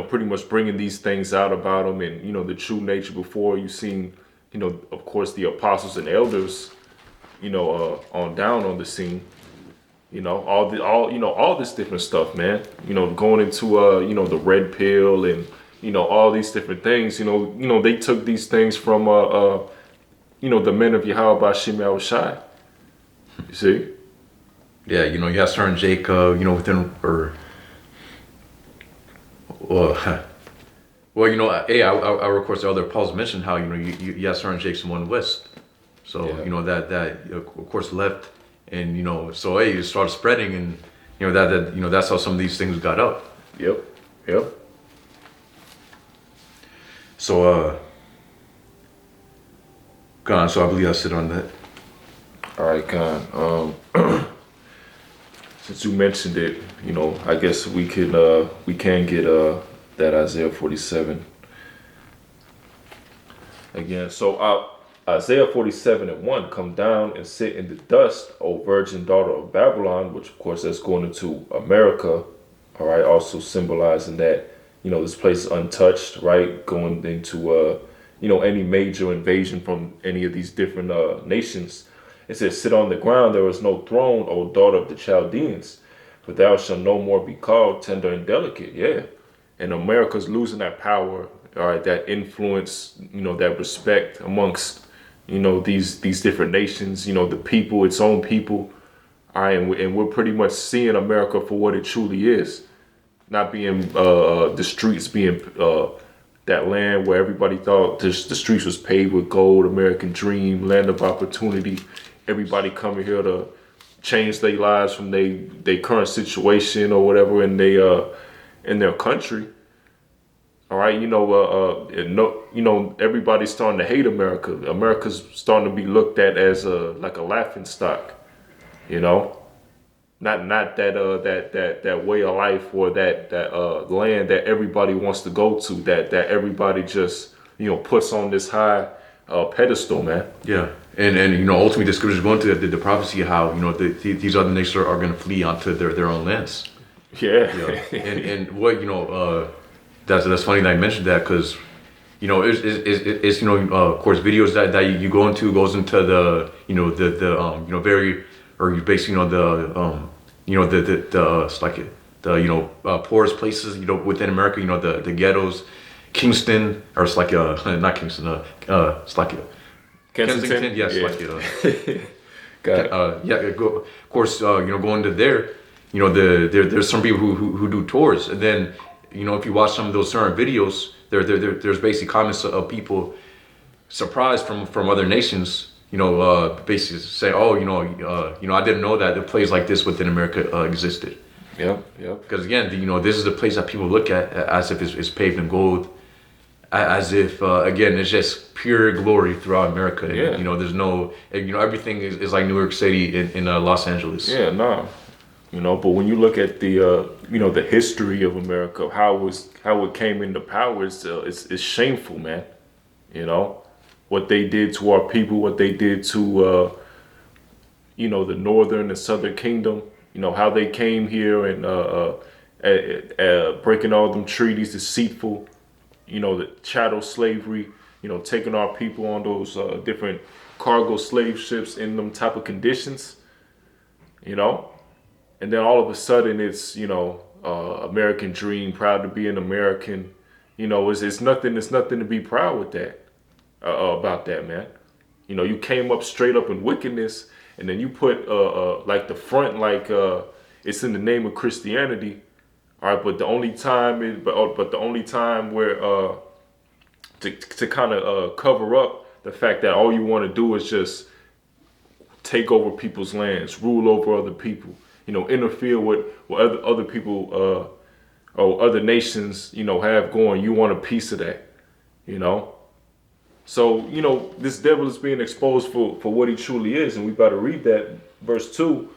pretty much bringing these things out about him and the true nature before you seen of course the apostles and elders on down on the scene, all this different stuff, man, going into the red pill and all these different things. They took these things from the men of Yahweh Shai. You see? Yeah, you have certain Jacob, within, or hey, I of course the other Paul's mentioned how you have certain Jakes in one west, so yeah. that of course left, and so hey, it started spreading, and that's how some of these things got out. Yep. So so I believe I sit on that. All right, Con. Since you mentioned it, I guess we can get that Isaiah 47 again. So Isaiah 47:1, come down and sit in the dust, O virgin daughter of Babylon, which of course that's going into America. All right, also symbolizing that this place is untouched, right? Going into any major invasion from any of these different nations. It says, sit on the ground, there is no throne, O daughter of the Chaldeans, for thou shalt no more be called tender and delicate. Yeah. And America's losing that power, all right, that influence, that respect amongst, these different nations, the people, its own people. All right, and we're pretty much seeing America for what it truly is. Not being the streets being that land where everybody thought the streets was paved with gold, American dream, land of opportunity. Everybody coming here to change their lives from their current situation or whatever in their country. All right, everybody's starting to hate America. America's starting to be looked at as like a laughing stock. Not that way of life or that land that everybody wants to go to. That everybody just puts on this high pedestal, man. Yeah. And ultimately the scriptures go into the prophecy how these other nations are going to flee onto their own lands. Yeah. And what that's funny that I mentioned that, because it's of course videos that you go into goes into the very, or you basically it's like the poorest places within America, the ghettos, Kingston, or it's like not Kingston, it's like Kensington, yes, yeah. Of course, going to there, there's some people who do tours, and then if you watch some of those certain videos, there's basically comments of people surprised from other nations, basically say, oh, I didn't know that a place like this within America existed. Yeah. Because again, this is the place that people look at as if it's paved in gold. As if again, it's just pure glory throughout America. Yeah. There's no, everything is like New York City in Los Angeles. Yeah, no. But when you look at the the history of America, how it came into power, it's shameful, man. What they did to our people, what they did to the northern and southern kingdom. How they came here and breaking all them treaties, deceitful. The chattel slavery, taking our people on those different cargo slave ships in them type of conditions, and then all of a sudden it's, American dream, proud to be an American, it's nothing to be proud with that, about that, man. You came up straight up in wickedness, and then you put like the front, like it's in the name of Christianity. All right, but the only time where to kind of cover up the fact that all you want to do is just take over people's lands, rule over other people, interfere with what other people or other nations, have going. You want a piece of that, So, this devil is being exposed for what he truly is, and we got to read that verse 2.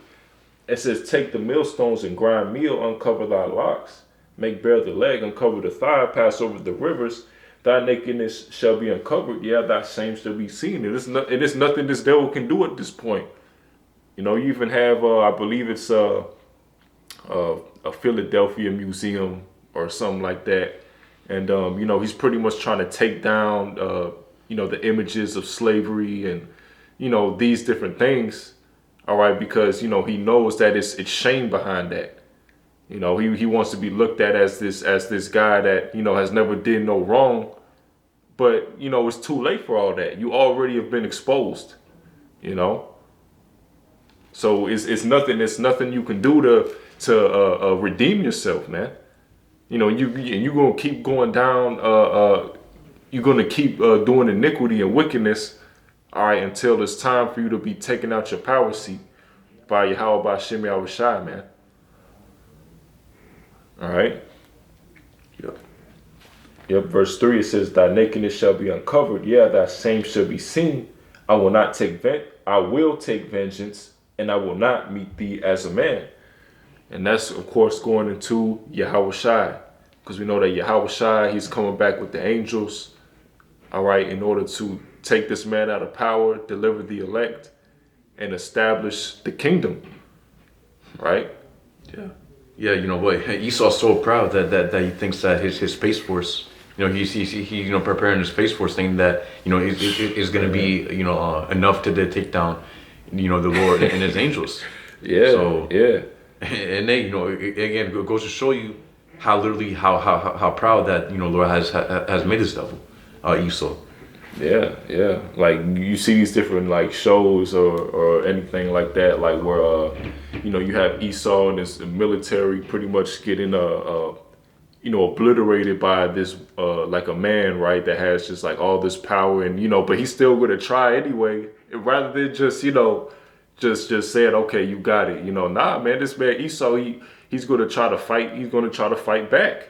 It says, take the millstones and grind meal, uncover thy locks, make bare the leg, uncover the thigh, pass over the rivers. Thy nakedness shall be uncovered, yeah, thy shame shall be seen. It is nothing this devil can do at this point. You even have, I believe it's a Philadelphia museum or something like that. And, he's pretty much trying to take down, the images of slavery and, these different things. All right, because he knows that it's shame behind that. He wants to be looked at as this guy that has never did no wrong, but it's too late for all that. You already have been exposed. So it's nothing you can do to redeem yourself, man. You're gonna keep going down. You're gonna keep doing iniquity and wickedness. All right, until it's time for you to be taking out your power seat by Yahweh Shemi-Awashai, man. All right. Yep. Verse 3, it says, thy nakedness shall be uncovered. Yeah, thy shame shall be seen. I will take vengeance, and I will not meet thee as a man. And that's, of course, going into Yahushua, because we know that Yahushua, he's coming back with the angels, all right, in order to take this man out of power, deliver the elect, and establish the kingdom, right? Yeah. Yeah, you know what? Esau's so proud that he thinks that his space force, you know, he's preparing his space force, thinking that, you know, is going to be, you know, enough to take down, you know, the Lord and his angels. Yeah. So yeah. And they, you know, again, it goes to show you how literally how proud that, you know, Lord has made this devil, Esau. Yeah, yeah. Like you see these different like shows or anything like that, like where you know, you have Esau and his military pretty much getting you know, obliterated by this like a man, right, that has just like all this power, and you know, but he's still gonna try anyway, rather than just, you know, just saying, okay, you got it. You know, nah, man, this man Esau, he's gonna try to fight. He's gonna try to fight back.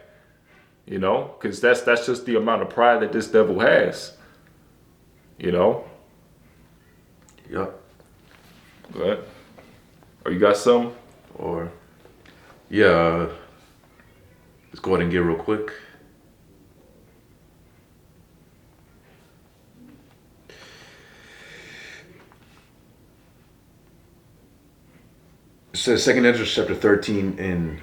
You know, because that's just the amount of pride that this devil has. You know. Yep. Go ahead. Or you got some? Or yeah. Let's go ahead and get real quick. It says 2nd Ezra chapter 13 and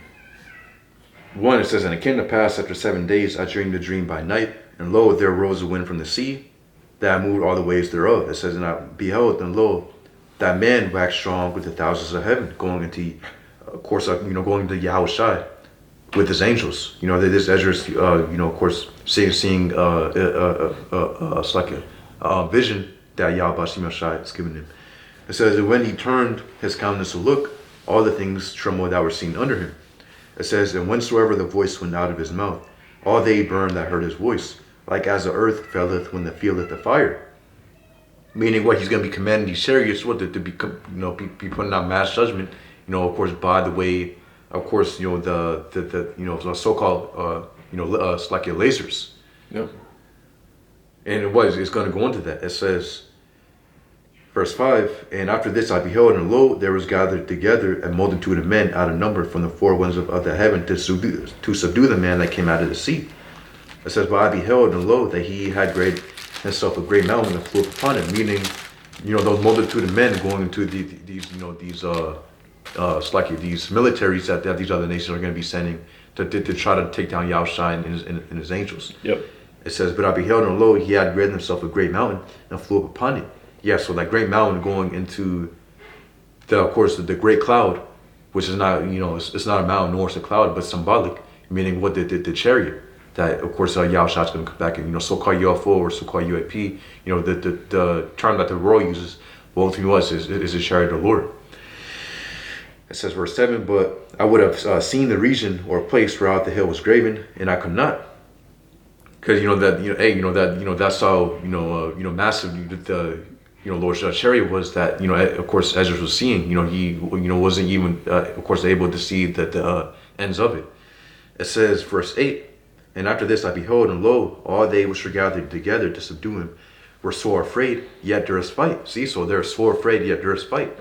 1, it says, and it came to pass after 7 days I dreamed a dream by night, and lo, there arose a wind from the sea, that moved all the waves thereof. It says, and I beheld, and lo, that man waxed strong with the thousands of heaven, going into, of course, you know, going to Yahushua with his angels. You know, this Ezra's, you know, of course, seeing it's like a vision that Yahweh Shemashai has given him. It says, and when he turned his countenance to look, all the things trembled that were seen under him. It says, and whensoever the voice went out of his mouth, all they burned that heard his voice, like as the earth felleth when it feeleth the fire. Meaning what, he's going to be commanding these chariots, what, to be, you know, be putting out mass judgment, you know, of course, by the way, of course, you know, the you know, the so-called, you know, it's like your lasers. Yep. And it's going to go into that. It says, verse 5, and after this I beheld, and lo, there was gathered together a multitude of men out of number from the four winds of the heaven to subdue the man that came out of the sea. It says, but I beheld, and lo, that he had great himself a great mountain that flew upon him. Meaning, you know, those multitude of men going into these, you know, these it's like these militaries that these other nations are going to be sending to try to take down Yahushua and his angels. Yep. It says, but I beheld, and lo, he had great himself a great mountain and flew up upon it. Yeah, so that great mountain going into of course, the great cloud, which is not, you know, it's not a mountain nor is a cloud, but symbolic, meaning what the chariot that, of course, Yahushua is going to come back and, you know, so-called UFO or so-called UAP, you know, the term that the world uses, well, ultimately is a chariot of the Lord. It says, verse 7, but I would have seen the region or place whereout the hill was graven, and I could not. Because, you know, that, you know, hey, you know, that, you know, that's how, you know, massive the, you know, Lord's chariot was, that, you know, of course, Ezra was seeing, you know, he, you know, wasn't even, of course, able to see the ends of it. It says, verse 8, and after this I beheld, and lo, all they which were gathered together to subdue him were sore afraid, yet durst fight. See, so they're sore afraid, yet durst fight.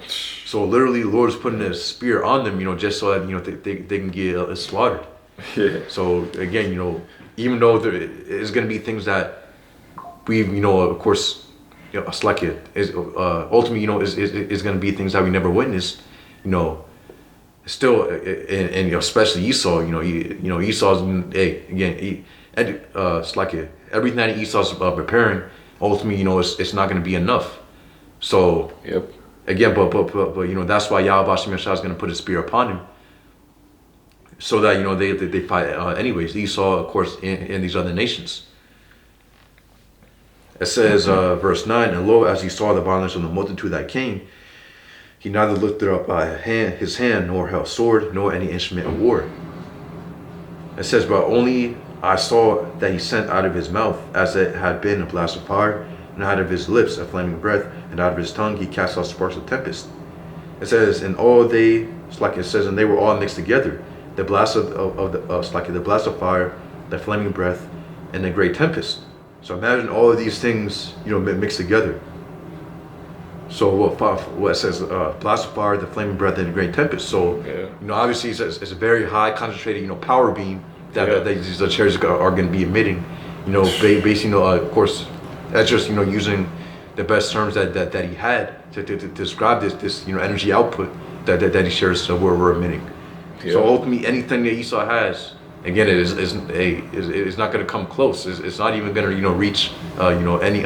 So literally, the Lord is putting a spear on them, you know, just so that, you know, they can get slaughtered. Yeah. So again, you know, even though there is going to be things that we, you know, of course, you know, it's like it is ultimately, you know, is going to be things that we never witnessed, you know. Still, and you know, especially Esau, you know, Esau's, hey, again, it's like it, everything that Esau's preparing, ultimately, you know, it's not going to be enough. So, yep. Again, but you know, that's why Yahweh Shemashah is going to put a spear upon him, so that, you know, they fight anyways. Esau, of course, in these other nations. It says, verse 9, and lo, as he saw the violence of the multitude that came, he neither lifted up his hand, nor held sword, nor any instrument of war. It says, but only I saw that he sent out of his mouth, as it had been a blast of fire, and out of his lips a flaming breath, and out of his tongue he cast out sparks of tempest. It says, and all they, it's like it says, and they were all mixed together, the blast it's like the blast of fire, the flaming breath, and the great tempest. So imagine all of these things, you know, mixed together. So what it says, blast of fire, the flaming breath, and the great tempest. So obviously it's a very high concentrated power beam that these chariots are going to be emitting. Based of course, that's just using the best terms that he had to describe this energy output that these chariots were emitting. Yeah. So ultimately, anything that Esau has, again, it's not going to come close. It's not even going to reach anything.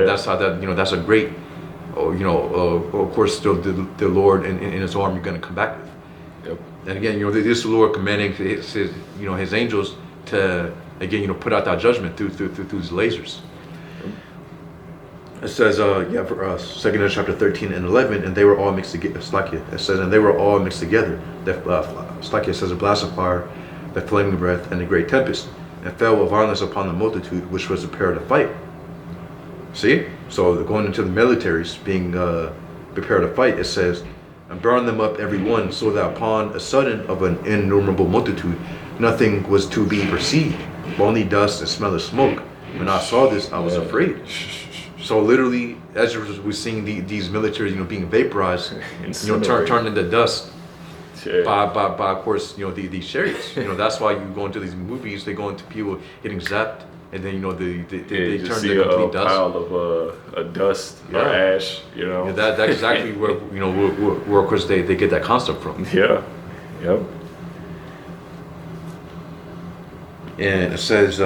That's how that's a great. Of course, the Lord and His army are going to come back with. Yep. And again, this is the Lord commanding His angels to again put out that judgment through His lasers. It says, for 2 chapter 13 and 11, and they were all mixed together. It says, and they were all mixed together. It says, a blast of fire, the flaming breath, and the great tempest, and fell with violence upon the multitude, which was prepared to fight. See? So going into the militaries, being prepared to fight, it says, and burn them up every one, so that upon a sudden of an innumerable multitude, nothing was to be perceived, but only dust and smell of smoke. When I saw this, I was afraid. So literally, as we're seeing these militaries, being vaporized, turned into dust by of course, these chariots. That's why you go into these movies, they go into people getting zapped, and then they turn to complete dust. Pile of dust or ash. That's exactly where of course they get that concept from. Yeah. Yep. And it says.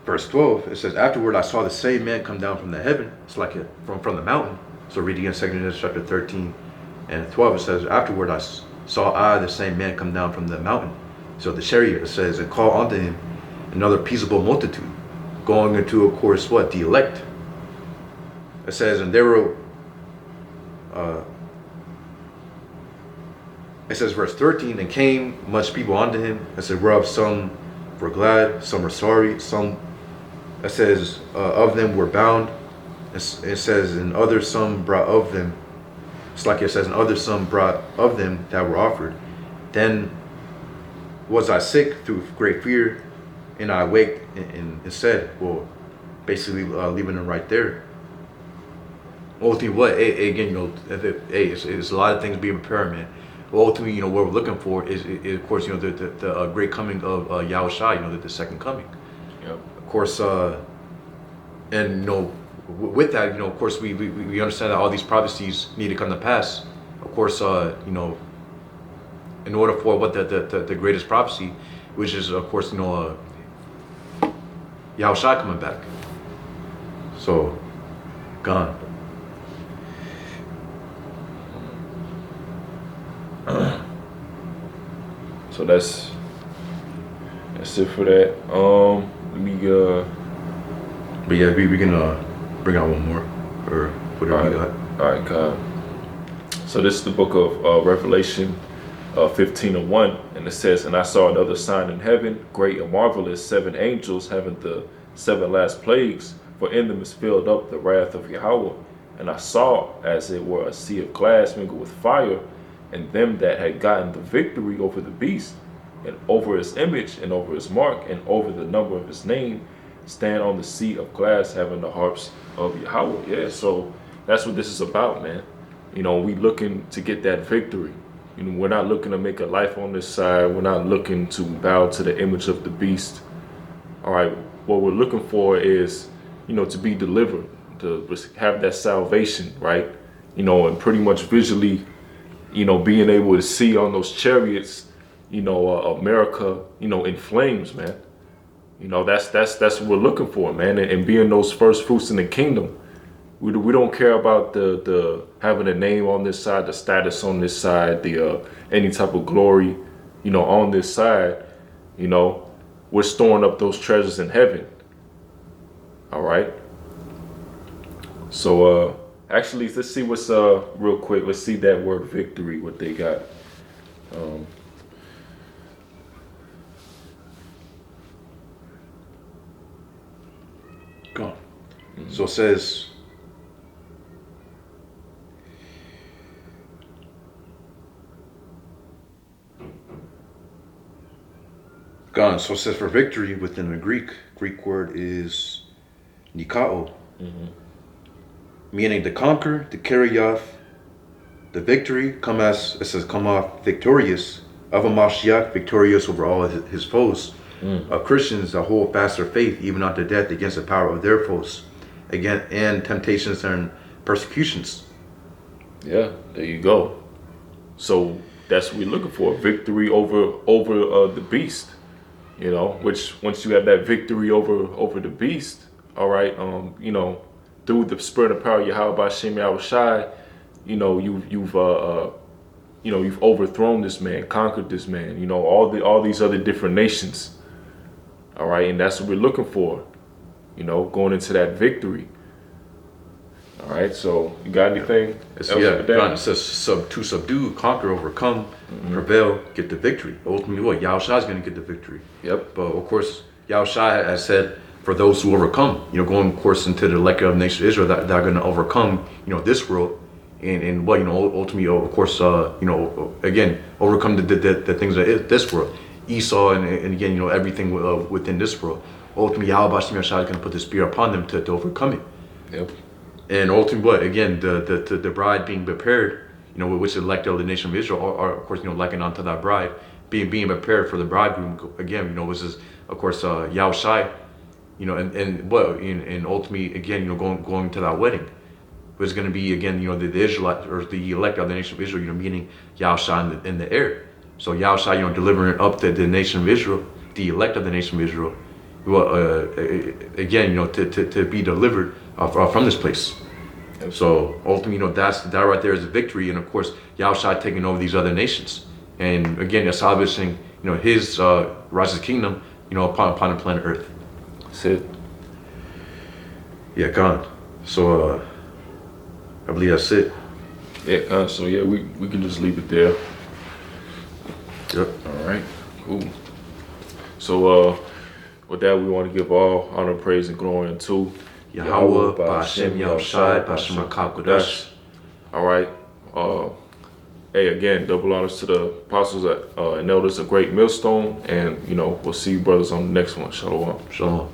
Verse 12, it says, afterward I saw the same man come down from the heaven. It's like from the mountain. So reading in 2 chapter 13 and 12, it says, afterward I saw the same man come down from the mountain. So the chariot, it says, and call unto him another peaceable multitude, going into, of course, what? The elect. It says, and there were, it says verse 13, and came much people unto him. It said, whereof some were glad, some were sorry, some, it says, of them were bound. It says, and others some brought of them. It's like it says, and others some brought of them that were offered. Then was I sick through great fear, and I awaked and said, well, basically leaving them right there. Ultimately, what? Again, it's a lot of things being prepared, man. Well, ultimately, what we're looking for is of course, the great coming of Yahushua, the second coming. Yep. Of course, and with that, of course, we understand that all these prophecies need to come to pass. Of course, in order for what the greatest prophecy, which is of course, Yahushua coming back. So, gone. So that's it for that. Let me But yeah, we can bring out one more or whatever you got. All right, God. So this is the book of Revelation 15:1, and it says, and I saw another sign in heaven, great and marvelous, 7 angels having the 7 last plagues, for in them is filled up the wrath of Yahweh. And I saw, as it were, a sea of glass mingled with fire, and them that had gotten the victory over the beast, and over his image, and over his mark, and over the number of his name, stand on the sea of glass, having the harps of Yahweh. Yeah, so that's what this is about, man. We looking to get that victory. We're not looking to make a life on this side. We're not looking to bow to the image of the beast. All right, what we're looking for is, to be delivered, to have that salvation, right? And pretty much visually, being able to see on those chariots, America, in flames, man. That's what we're looking for, man. And being those first fruits in the kingdom. We don't care about the having a name on this side, the status on this side, the any type of glory, on this side. We're storing up those treasures in heaven. All right. So actually, let's see what's real quick. Let's see that word victory, what they got. Go on. So it says, gone. So it says for victory within the Greek word is nikao. meaning to conquer, to carry off, the victory, come off victorious, of a Mashiach, victorious over all his foes. Of Christians that hold fast their faith, even unto death, against the power of their foes, again, and temptations and persecutions. Yeah, there you go. So that's what we're looking for: victory over the beast. You know, which once you have that victory over the beast, all right, you know, through the spirit and power of Yahweh Shem Yahushai, you know, you've overthrown this man, conquered this man. You know, all these other different nations. All right, and that's what we're looking for, you know, going into that victory. All right, so you got anything else with that? God, it says to subdue, conquer, overcome, prevail, get the victory. Ultimately, what? Yahushua is going to get the victory. Yep. But of course, Yahushua has said, for those who overcome, you know, going, of course, into the elect of the nation of Israel, that are going to overcome, you know, this world, and what, you know, ultimately, of course, you know, again, overcome the things of this world. Esau and again, you know, everything within this world. Ultimately, Yahweh is going to put the spirit upon them to overcome it. Yep. And ultimately, what, again, the bride being prepared, you know, which is elect of the nation of Israel, are of course, you know, likened unto that bride, being prepared for the bridegroom. Again, you know, which is of course Yahushai, you know, and ultimately, again, you know, going to that wedding. Was going to be, again, you know, the Israelite or the elect of the nation of Israel, you know, meaning Yahushua in the air. So Yahushua, you know, delivering up the nation of Israel, the elect of the nation of Israel, again, you know, to be delivered from this place. So ultimately, you know, that right there is a victory, and of course, Yahushua taking over these other nations, and again, establishing, you know, his righteous kingdom, you know, upon the planet Earth. That's it. Yeah, God. So I believe that's it. Yeah, so yeah, we can just leave it there. Yep. All right, cool. So with that, we want to give all honor, praise, and glory unto Yahweh, Ba'ashem Yahushai, Ba'ashem HaKadosh. All right. Hey, again, double honors to the apostles and elders of Great Millstone, and you know, we'll see you brothers on the next one. Shalom. Shalom.